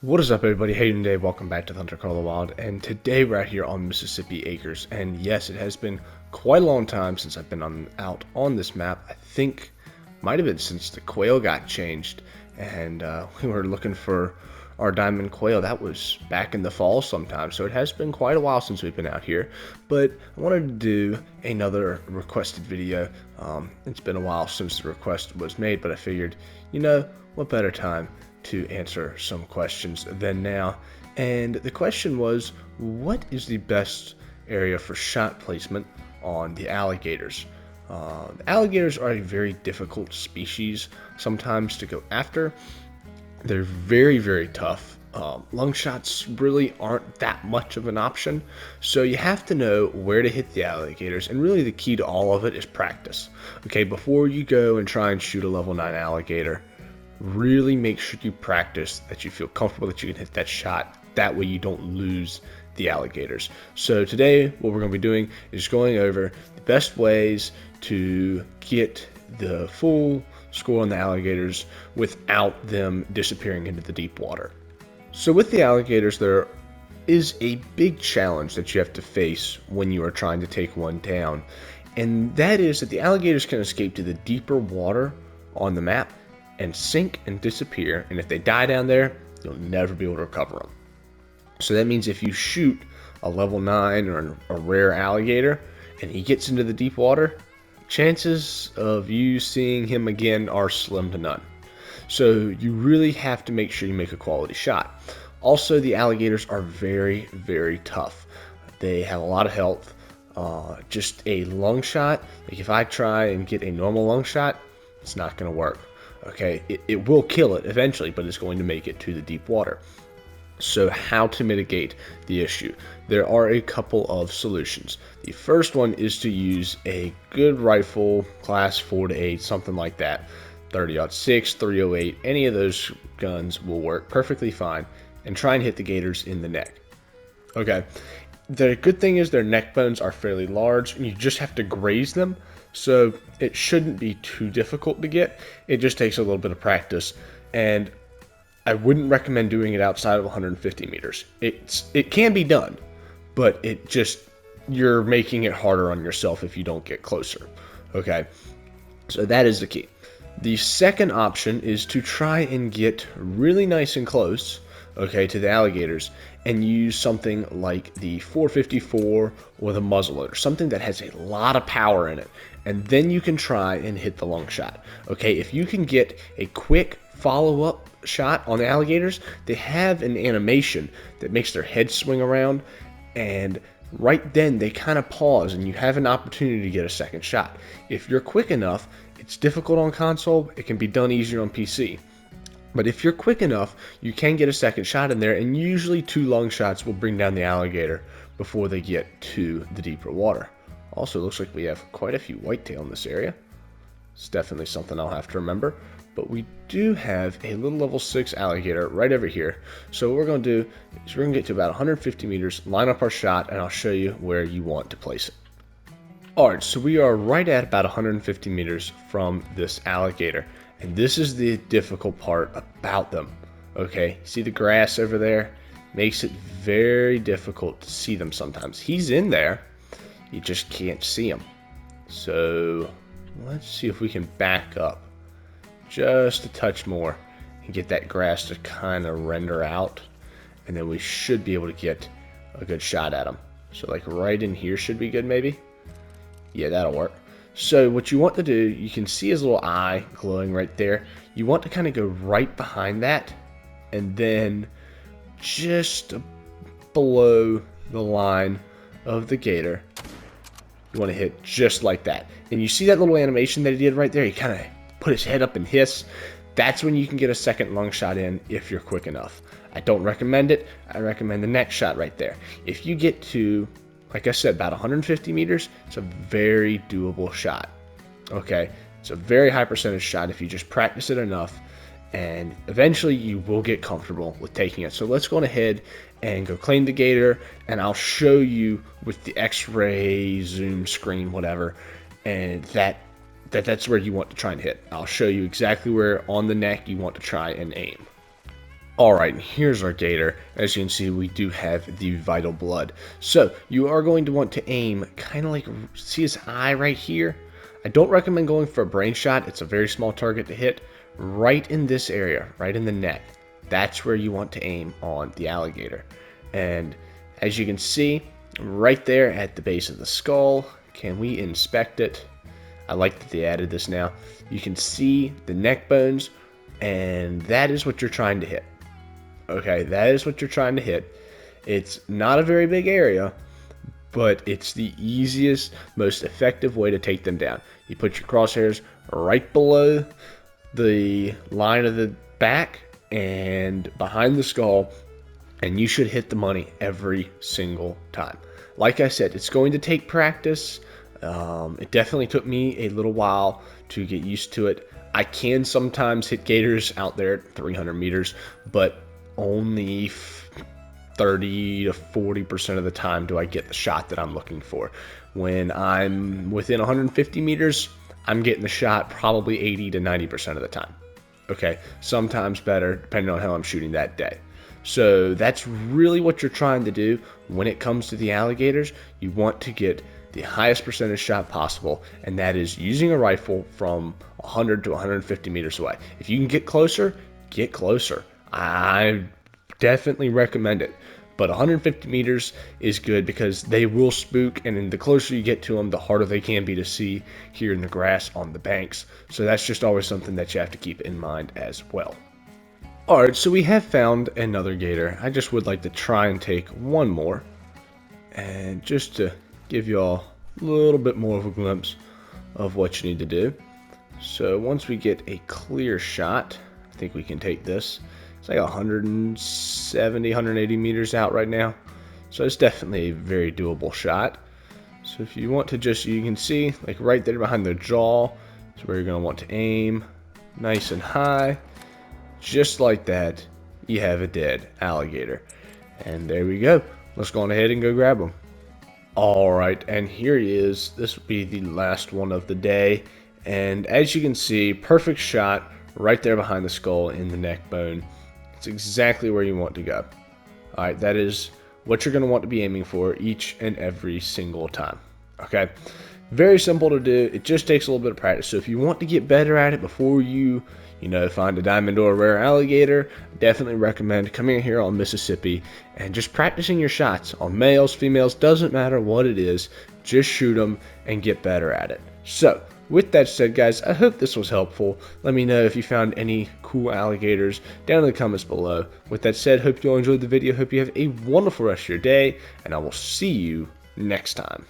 What is up, everybody? How you doing today? Welcome back to the Hunter Call of the Wild, and today we're out here on Mississippi Acres. And yes, it has been quite a long time since I've been out on this map. I think might have been since the quail got changed, and we were looking for our diamond quail. That was back in the fall sometime, so it has been quite a while since we've been out here. But I wanted to do another requested video. It's been a while since the request was made, but I figured, what better time to answer some questions than now. And the question was, what is the best area for shot placement on the alligators? Alligators are a very difficult species sometimes to go after. They're very, very tough. Lung shots really aren't that much of an option, so you have to know where to hit the alligators, and really the key to all of it is practice. Okay, before you go and try and shoot a level 9 alligator, really make sure you practice, that you feel comfortable that you can hit that shot. That way you don't lose the alligators. So today what we're going to be doing is going over the best ways to get the full score on the alligators without them disappearing into the deep water. So with the alligators, there is a big challenge that you have to face when you are trying to take one down, and that is that the alligators can escape to the deeper water on the map and sink and disappear, and if they die down there, you'll never be able to recover them. So that means if you shoot a level 9 or a rare alligator and he gets into the deep water, chances of you seeing him again are slim to none. So you really have to make sure you make a quality shot. Also, the alligators are very, very tough. They have a lot of health. Just a lung shot, like if I try and get a normal lung shot, it's not going to work. Okay, it will kill it eventually, but it's going to make it to the deep water. So how to mitigate the issue? There are a couple of solutions. The first one is to use a good rifle, class 4 to 8, something like that. 30-06, 308, any of those guns will work perfectly fine, and try and hit the gators in the neck. Okay, the good thing is their neck bones are fairly large, and you just have to graze them. So it shouldn't be too difficult to get. It just takes a little bit of practice, and I wouldn't recommend doing it outside of 150 meters. It can be done, but you're making it harder on yourself if you don't get closer. Okay, so that is the key. The second option is to try and get really nice and close, okay, to the alligators, and use something like the 454 or the muzzleloader, something that has a lot of power in it, and then you can try and hit the long shot. Okay, if you can get a quick follow-up shot on the alligators, they have an animation that makes their head swing around, and right then they kind of pause and you have an opportunity to get a second shot. If you're quick enough, it's difficult on console, it can be done easier on PC. But if you're quick enough, you can get a second shot in there, and usually 2 long shots will bring down the alligator before they get to the deeper water. Also, looks like we have quite a few whitetail in this area. It's definitely something I'll have to remember. But we do have a little level 6 alligator right over here. So what we're going to do is we're going to get to about 150 meters, line up our shot, and I'll show you where you want to place it. Alright, so we are right at about 150 meters from this alligator. And this is the difficult part about them. Okay, see the grass over there? Makes it very difficult to see them sometimes. He's in there, you just can't see him. So let's see if we can back up just a touch more and get that grass to kind of render out, and then we should be able to get a good shot at him. So like right in here should be good, maybe. Yeah, that'll work. So what you want to do, you can see his little eye glowing right there. You want to kind of go right behind that, and then just below the line of the gator, you want to hit just like that. And you see that little animation that he did right there? He kind of put his head up and hiss. That's when you can get a second lung shot in if you're quick enough. I don't recommend it. I recommend the next shot right there. If you get to, like I said, about 150 meters, it's a very doable shot. Okay, it's a very high percentage shot if you just practice it enough, and eventually you will get comfortable with taking it. So let's go ahead and go claim the gator, and I'll show you with the X-ray zoom screen, whatever, and that's where you want to try and hit. I'll show you exactly where on the neck you want to try and aim. Alright, and here's our gator. As you can see, we do have the vital blood. So, you are going to want to aim kind of like, see his eye right here? I don't recommend going for a brain shot. It's a very small target to hit. Right in this area, right in the neck. That's where you want to aim on the alligator. And as you can see, right there at the base of the skull, can we inspect it? I like that they added this now. You can see the neck bones, and that is what you're trying to hit. Okay, that is what you're trying to hit. It's not a very big area, but it's the easiest, most effective way to take them down. You put your crosshairs right below the line of the back and behind the skull, and you should hit the money every single time. Like I said, it's going to take practice. It definitely took me a little while to get used to it. I can sometimes hit gators out there at 300 meters, but only 30 to 40% of the time do I get the shot that I'm looking for. When I'm within 150 meters, I'm getting the shot probably 80 to 90% of the time. Okay, sometimes better depending on how I'm shooting that day. So that's really what you're trying to do when it comes to the alligators. You want to get the highest percentage shot possible, and that is using a rifle from 100 to 150 meters away. If you can get closer, get closer. I definitely recommend it. But 150 meters is good because they will spook, and the closer you get to them, the harder they can be to see here in the grass on the banks. So that's just always something that you have to keep in mind as well. Alright, so we have found another gator. I just would like to try and take one more. And just to give you all a little bit more of a glimpse of what you need to do. So once we get a clear shot, I think we can take this. It's like 170, 180 meters out right now. So it's definitely a very doable shot. So if you want to just, you can see like right there behind the jaw is where you're going to want to aim nice and high. Just like that, you have a dead alligator. And there we go. Let's go on ahead and go grab him. Alright, and here he is. This will be the last one of the day. And as you can see, perfect shot right there behind the skull in the neck bone. It's exactly where you want to go. Alright, that is what you're going to want to be aiming for each and every single time. Okay, very simple to do. It just takes a little bit of practice. So if you want to get better at it before you find a diamond or a rare alligator, definitely recommend coming here on Mississippi and just practicing your shots on males, females, doesn't matter what it is. Just shoot them and get better at it. So with that said, guys, I hope this was helpful. Let me know if you found any cool alligators down in the comments below. With that said, hope you all enjoyed the video. Hope you have a wonderful rest of your day, and I will see you next time.